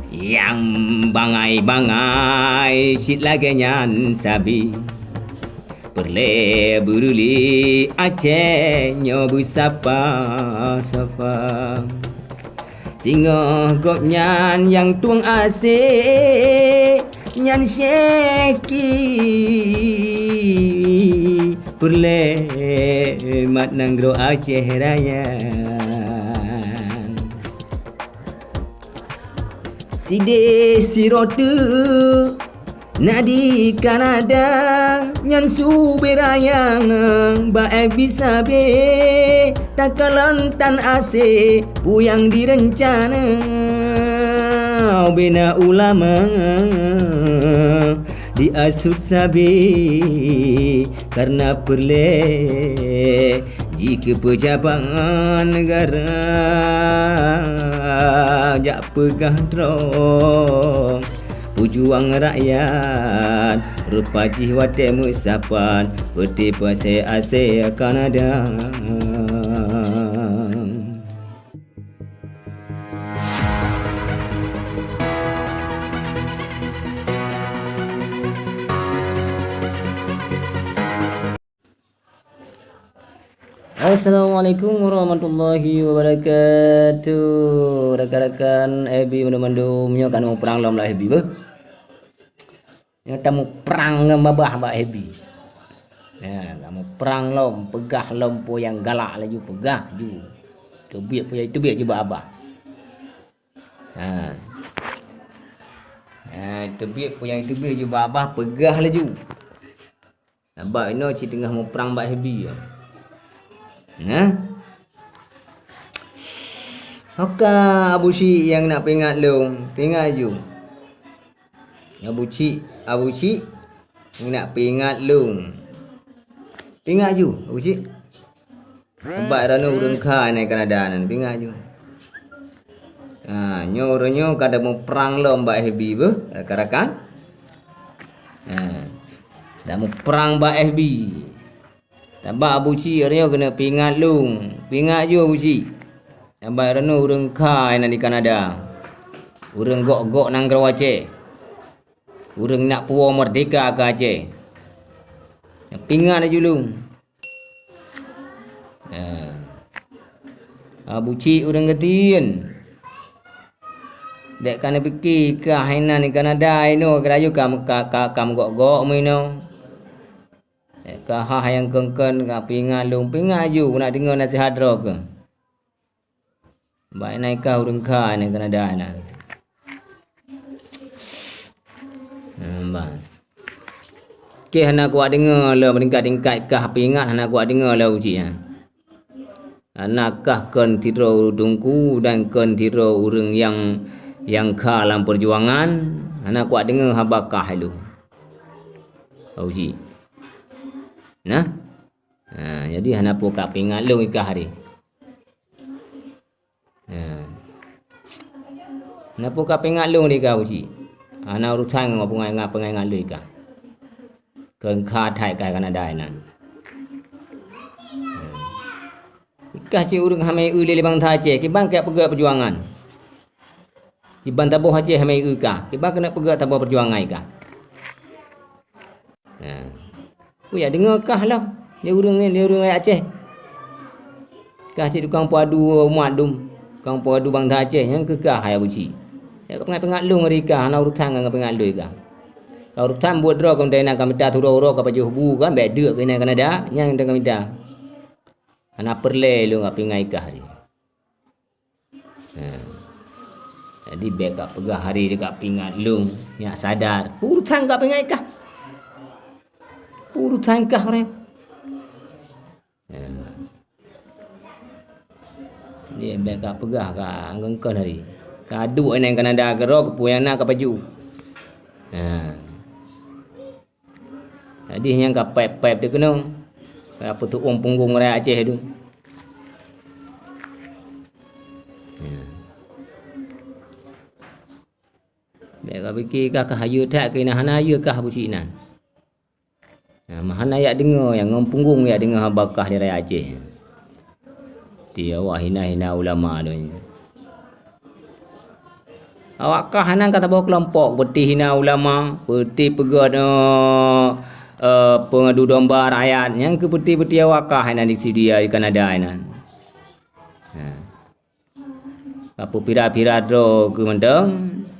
Yang bangai-bangai sit lagi nyan sabi perle beruli Aceh nyobu sapa singo gop nyan yang tuang asik nyan syeki perle mat nanggro Aceh raya Side sirote Nadi Kanada Nyan suberayang Bae bisa be Takalan tan ase Puyang direncana Bina ulama Diasut sabi Karena perle Jika pejabat negara Jak pegang terong Pujuang rakyat Rupa jiwa temu sapan Peti pasai Asia Kanada Assalamualaikum warahmatullahi wabarakatuh. Rakan-rakan Ebi mandum nyo kan mau perang lom lah Ebi be. Nyo tamu perang ngam babah Ebi. Ya, kamu perang lom, pegah lom po yang galak laju pegah ju. Tebiak po itu biak je abah. Ha. Tebiak po yang itu biak je abah pegah laju. Abah ino ci tengah mau perang Ebi ya. Nah, Hoka Abu Ci yang nak pingat long, pingat ju. Abu Ci yang nak pingat long. Pingat ju, Abu Ci. Abak rano urang kha naik Kanada nan pingat ju. Nyo kada mau perang lo Mbak Hebi be, rakan-rakan. Dah mau perang Mbak Hebi. Tambah Abu Ci orangnya kena pingat lung. Pingat je Abu Ci. Tambah rano urang kai nan di Kanada. Urang gok-gok nang Grau Aceh. Urang nak puo merdeka ke Aceh. Pingat aja lung. Abu Ci urang ketin. Dek kana fikir ke hainan di Kanada ino kerayu kam gok-gok mino. Kahah yang kengken ka pingat lung pingat ju nak dengar nasihat ro ke. Baik naik ka urang kha ni Kanada na. Ke hana ku dengar le meningkat-tingkat kah pingat hana ku dengar le uji ya. Anakah ken tiro dungku dan ken tiro urang yang kha dalam perjuangan hana ku dengar habakah lu. Uji. Nah, jadi hana po ka pingat long ikah hari. Hana po ka pingat long di ka uji. Hana urusan ngapung pengai ngalui ka. Keun kha thai ka Kanada nan. Ikah si urang hamai uli bang tha Aceh, ki bang ka pegak perjuangan. Di ban taboh Aceh hamai ka, ki bang kena pegak taboh perjuangan ka. Ya dengar kah lah dia urang Aceh. Kah si tukang padu umat dum. Tukang padu bang tha Aceh yang kekah hai Abu Ci. Ya pengat lung rika hana urutan ngang pengat lui ka. Kau urutan buat dro kon dena kamita turo-uro ka paju bu kan beda ke na Kanada yang dengan kamita. Hana perle lu ngap pingai kah hari. Jadi beka pegah hari dekat pingat lung yang sadar. Urutan ka pingai kah. Urutan kah orang. Dia beka pegah ka angkon hari. Kadu nang Kanada gero kepuyana ka baju. Jadi yang ka pep dia kena. Apa tu punggung rakyat Aceh tu. Beka fikir kah hayu tak kena hana hayu kah Abu Ci nan. Mahan ayak dengar yang punggung ya dengar bakah di rakyat Aceh. Dia wah hina ulama tu. Awak kah hanang kata bawa kelompok peti hina ulama, peti pegat pengadu domba rakyat yang ke peti-peti awak kah hanang di Syria di Kanada hanang. Apa pira-pira dro ke mentang,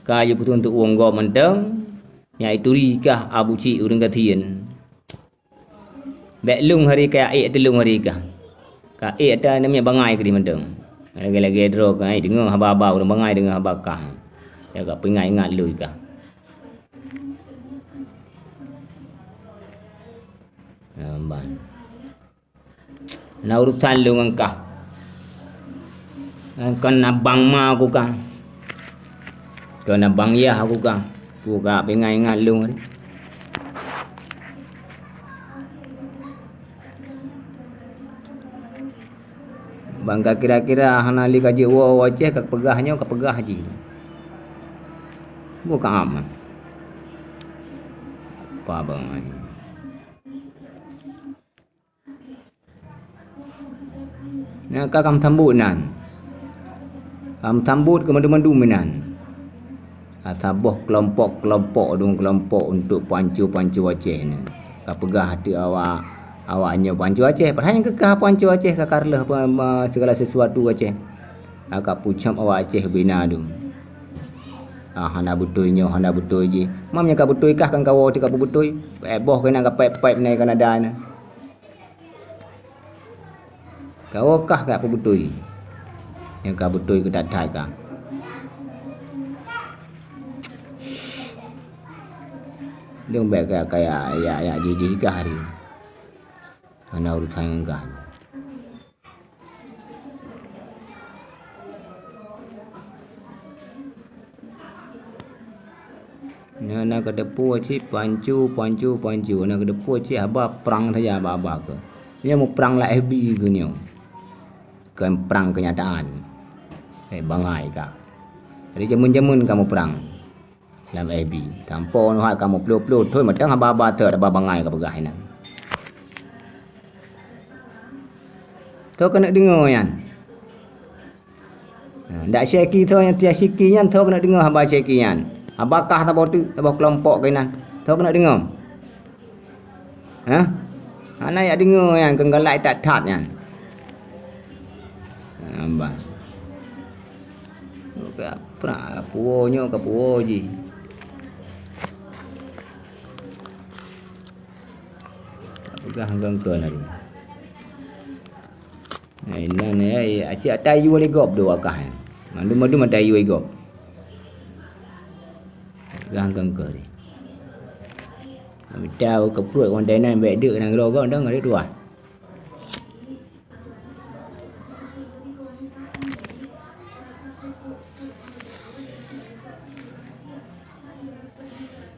kayu betul untuk uang go mentang, iaitu rikah abu ci urang katien. Beklung hari kaya telung hari kah. Ka ada namanya bangai ke di mentang. Lagi-lagi dro kai dengar haba-haba urang bangai dengar haba kah. Ya kak ingat lu kah. Namban. Na urusan lu ngkah. Kan abang ma aku kah. Kan abang ya aku kah. Ku kah ingat lu ni. Bangka kira-kira hanali kaji wa waceh kak pegahnya kak pegah haji. Bukan aman. Apa bang ni? Nak kam tambut nan. Kam tambut ke mandu-mandu menan. Ataboh kelompok-kelompok dong kelompok untuk pancu-pancu Aceh ni. Kak pegah hati awaknya pancu Aceh. Padahal yang kekah pancu Aceh kak karlah segala sesuatu Aceh. Kak pucam awak Aceh bina tu. Hana betul je. Mamnya kak betul kah kan kau ti kak betul. Boh kena kak pipe ni Kanada ni. Kau kah kak betul. Yang kak betul ke tak kah. Dong baik kayak ya jiji kah hari. Hana urusan kah. Nak ke depu cik pancu nak ke depu cik haba perang saja haba ke. Dia mau perang lah FB ke ni. Kan perang kenyataan. Bangai kah. Jadi jamun-jamun kamu perang dalam FB. Tanpa nak kamu peluk-peluk tu macam haba ter haba bangai ke pegah ni. Tu kena dengar yan. Ndak syeki tu yang tiada syeki yan tu kena dengar haba syeki yan. Abakah tabah kelompok kainan. Tahu kena dengar? Ana ya dengar yang kenggalai tak tat yang. Ambang. Ka pra puonyo ka puo ji. Apakah hanggang ke lagi? Ini asyik tayu le gop do akah. Mandu-mandu matayu gop. Ganggang ke ni. Kami tahu ke perut kontenan baik dek nang rogok dah ngari dua.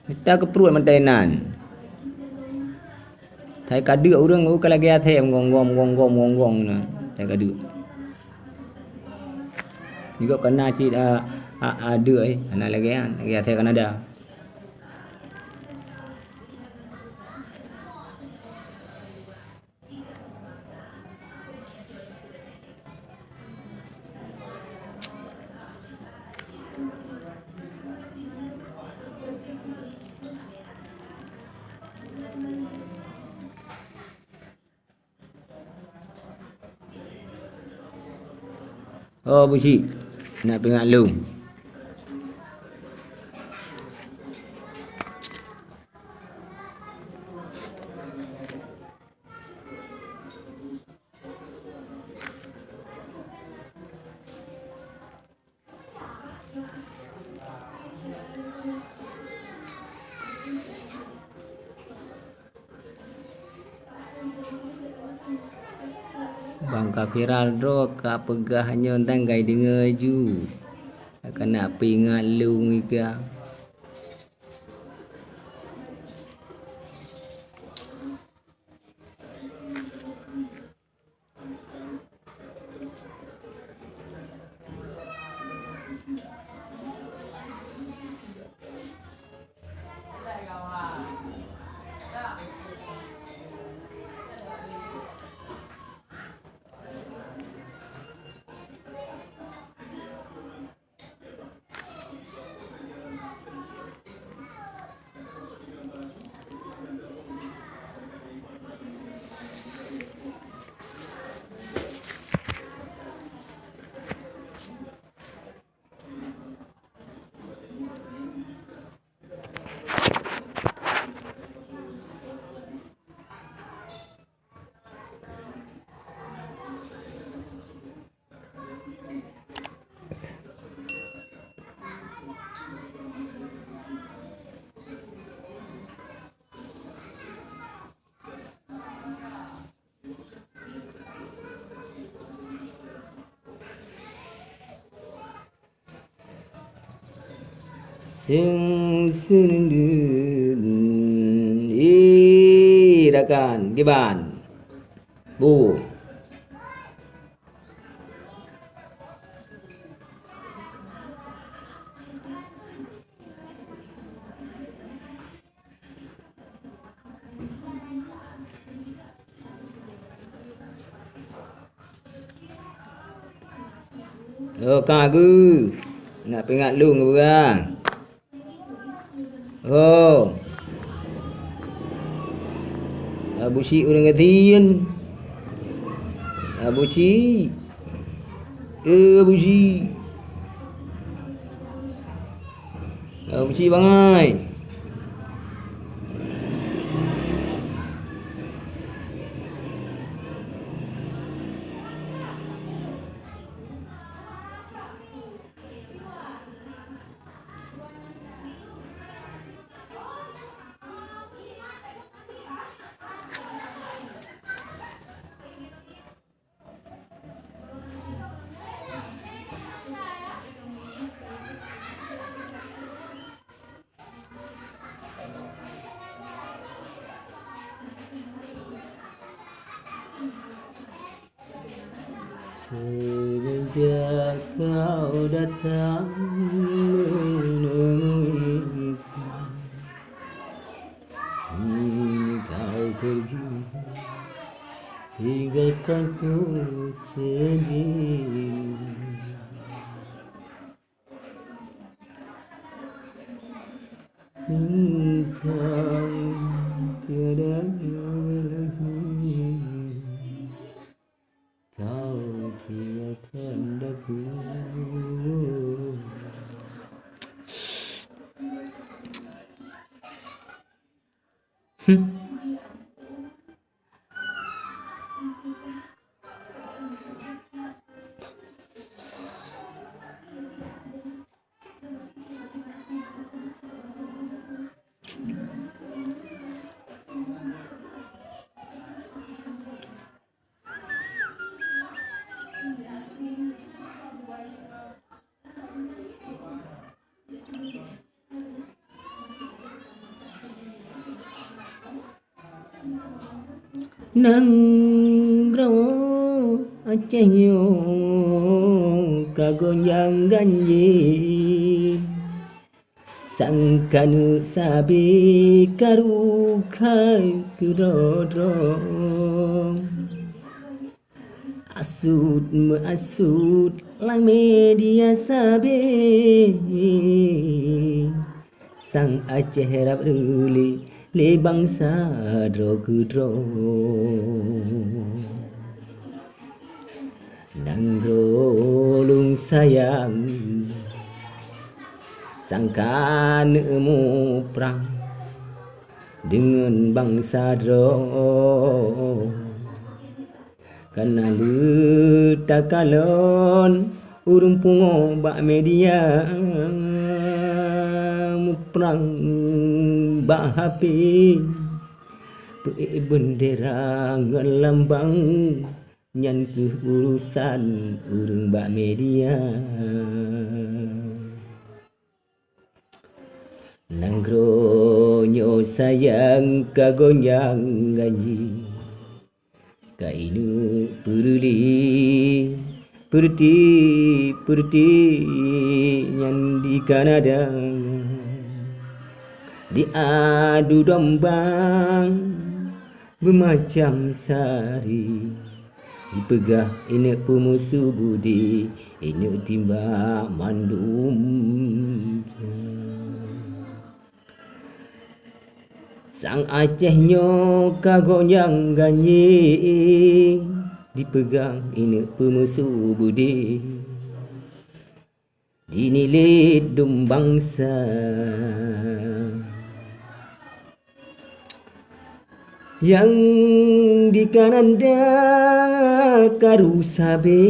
Kita ke perut kontenan. Thai kadu urang kalau lagi athe gonggong na. Thai kadu. Juga kena cik ada anak lagi athe Kanada. Oh busi nak pengat lu. Bangka viral do ka pegahnya tanggai dengar ju. Akan nak pingat lu ngika. Rakan Giban Bu Oh kagu nak pengat lu ke berang. Oh Abu Syik orang katian Abu Syik Abu Syik Abu Syik bangai Sejak kau datang menemuiku, kau pergi tinggalkanku sendiri. Engkau tiada lagi, kau tinggalkan aku. Nang rawo Acehnya kagonyang ganji, sangkanu sabi karukai kurodro, asud measud lang media sabi, sang Aceh rap ruli le bangsa dro kudro. Nang rolung sayang sangkan emu perang dengan bangsa dro, karena lu takalon urung pungo bak media mu perang bak hapi pe bendera ngelambang nyan ke urusan urung bak media. Nanggronyo sayang kagonyang ganji, kainu peruli perti nyan di Kanada, diadu dombang bermacam sari, dipegah inek pemusuh budi, inek timba mandum. Sang Acehnya kagonyang ganyi, dipegang inek pemusuh budi, dinilit dum bangsa. Yang di Kanada karusabe,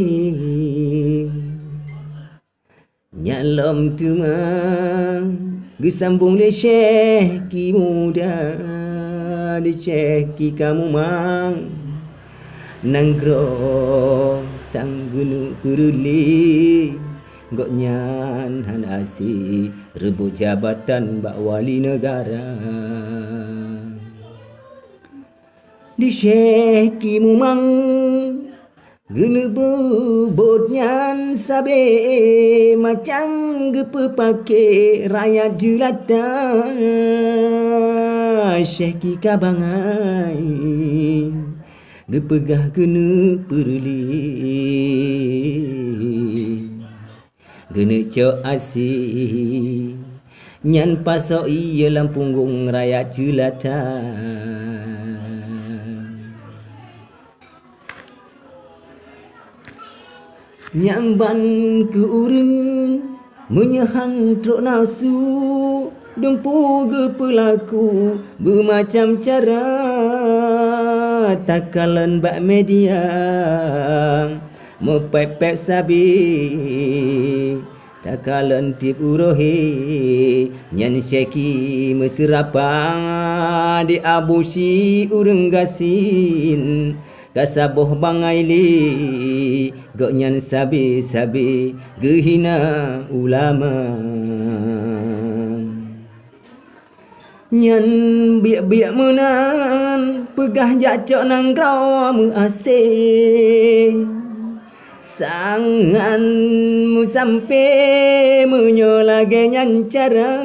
nyalam tumang gesambung le syekhi muda, le syekhi kamu mang, nanggro sang gunung peruli Gok nyan han asi rebut jabatan bak wali negara. Di Syekh Mumang gena berbot nyan sabe macam gepe pakai rakyat jelata. Syekh kabangai gepegah kena perli gena cok asi nyan pasok iya lampunggung rakyat jelata. Nyamban ke urang menyahan truk nafsu dempu ke pelaku bermacam cara takalan bak media mepepek sabi takalan tip urohi nyan syeki meserapang di abusi urang gasin kasaboh bangai li gok nyan sabi-sabi gehina ulama. Nyan biak-biak menan pegah jacok nang grau mu asih sangan mu sampe menyolage nyan cara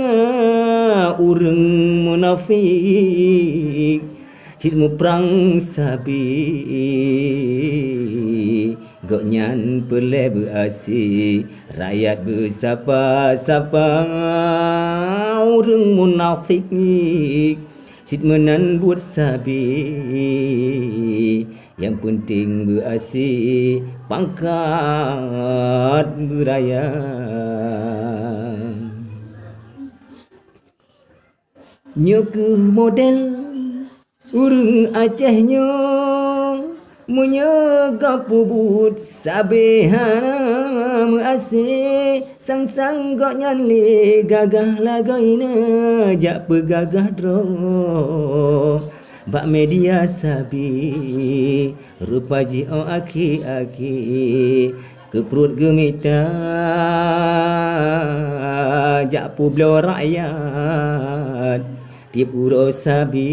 urang munafik cilmu perang sabi gok nyan pele berasi rakyat bersapa-sapa urang munafik sit menan buat sabi yang penting berasi pangkat beraya. Nyo ke model urang Acehnya menyegap pubut sabehana muasih sang-sang gok nyan le gagah lagaina jak pegagah dro bak media sabi rupa ji o aki-aki ke perut gemita jak publo rakyat tiap uro sabi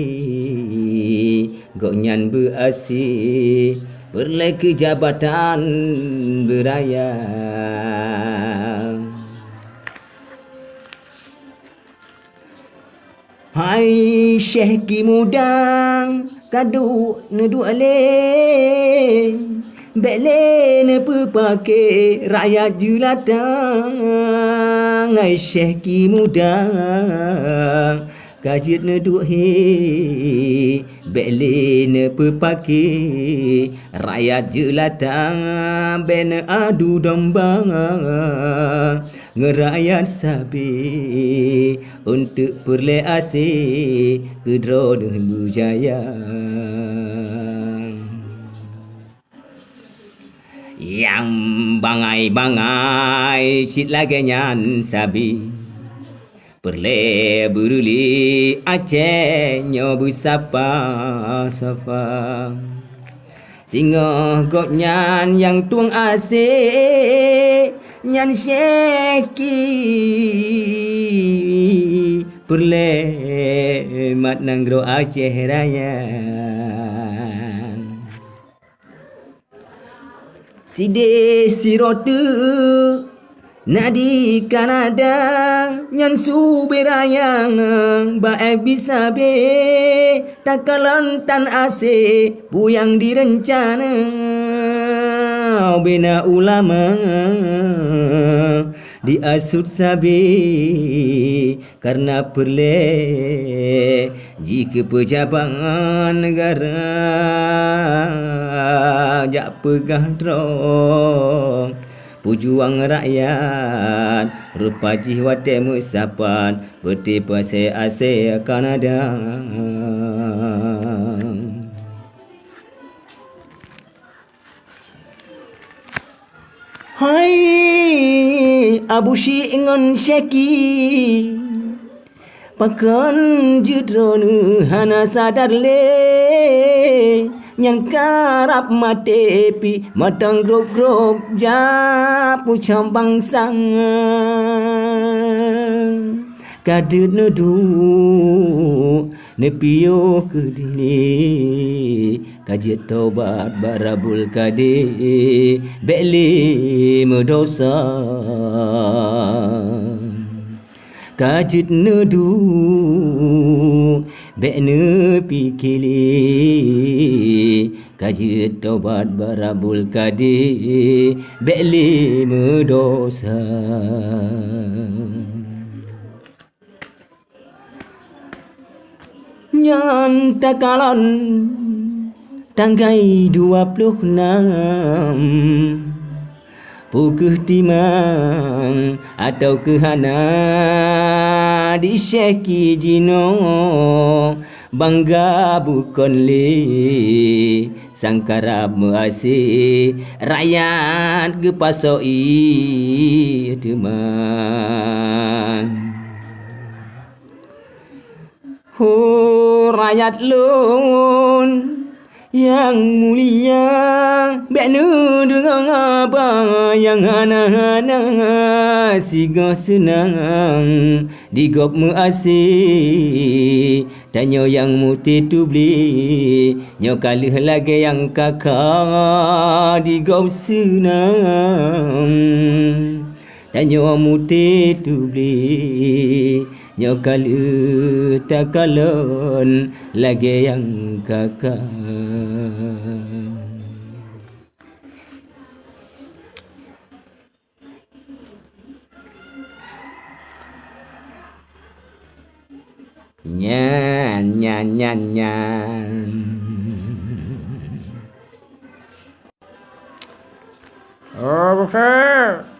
gok nyan berasi berlai ke jabatan beraya. Hai Syekh mudang kadu nedu ale bele ne pepake rakyat julatang. Hai Syekh mudang kajit ne duhi bele ne pepake rakyat jelatang ben adu domba ngerayat sabi untuk perle asih kedro dengan bujaya. Yang bangai-bangai sit lagi nyan sabi perle beruli Aceh nyobu sapa-sapa singa gok nyan yang tuang asih nyan syeki perle mat nanggro Aceh raya. Side sirote Nadi Kanada nyan suberayang bae bisa be takalan tan ase puyang direncana bina ulama diasut sabi karena perle jika pejabat negara jak pegah drong pujuang rakyat rupa jiwate musapan bertipa se ase Kanada. Hai Abu Syingon Syeki pakan judron hana sadar le Yang karap matepi matang grop-grop japu cambang sang kadut nudu nepiyo kedini kajet taubat barabul kade beli medosa kajet nudu bekne pikili kajet taubat barabul kade beli medosa nyan takalon tanggai 26 pukul timang atau kehana di Syekhi Jino bangga bukan le sangkara measi rakyat gepasoi teman rakyat lun yang mulia beknu dengan apa yang hana-hana sigo senang digop measi danyo yang muti tu beli nyo kalih lagi yang kakak digop senang danyo muti tu beli nyokal takalon lagi yang kakak nyan nyan nyan nyan Besar